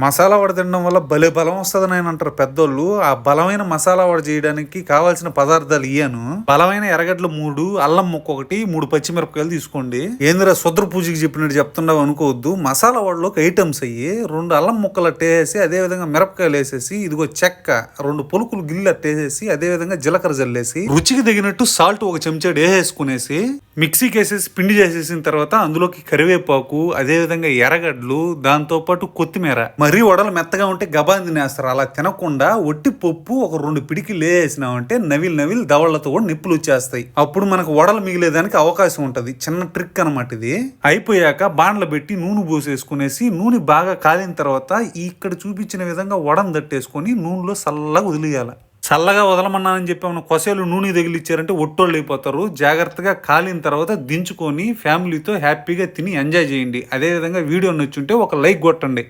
మసాలా వడ తినడం వల్ల భలే బలం వస్తుందని ఆయన అంటారు పెద్దోళ్ళు. ఆ బలమైన మసాలా వడ చేయడానికి కావాల్సిన పదార్థాలు ఇయ్యాను. బలమైన ఎర్రగడ్డలు 3, అల్లం ముక్క 1, 3 పచ్చిమిరపకాయలు తీసుకోండి. ఏందిరా శుద్ర పూజకి చెప్పినట్టు చెప్తున్నావు అనుకోవద్దు. మసాలా వడలోకి ఐటమ్స్ అయ్యి 2 అల్లం ముక్కలు అట్టేసి, అదే విధంగా మిరపకాయలు వేసేసి, ఇదిగో చెక్క 2 పొలుకులు గిల్లు అట్టేసేసి, అదే విధంగా జీలకర్ర జల్లేసి, రుచికి తగినట్టు సాల్ట్ 1 చెంచాడు వేసేసుకునేసి మిక్సీకి వేసేసి పిండి చేసేసిన తర్వాత అందులోకి కరివేపాకు, అదే విధంగా ఎర్రగడ్డలు, దాంతో పాటు కొత్తిమీర. మరీ వడలు మెత్తగా ఉంటే గబాన్ తినేస్తారు. అలా తినకుండా ఒట్టి పప్పు 2 పిడికిలు వేసినామంటే నవిల్ దవళ్లతో కూడా నిప్పులు వచ్చేస్తాయి. అప్పుడు మనకు వడలు మిగిలేదానికి అవకాశం ఉంటది. చిన్న ట్రిక్ అనమాట ఇది. అయిపోయాక బాండ్లు పెట్టి నూనె పోసేసుకునేసి, నూనె బాగా కాలిన తర్వాత ఇక్కడ చూపించిన విధంగా వడను తట్టేసుకొని నూనెలో చల్లగా వదిలేయాలి. చల్లగా వదలమన్నానని చెప్పి కొసేలు నూనె తగిలిచ్చారంటే ఒట్టోళ్ళు అయిపోతారు. జాగ్రత్తగా కాలిన తర్వాత దించుకొని ఫ్యామిలీతో హ్యాపీగా తిని ఎంజాయ్ చేయండి. అదేవిధంగా వీడియో నచ్చుంటే ఒక లైక్ కొట్టండి.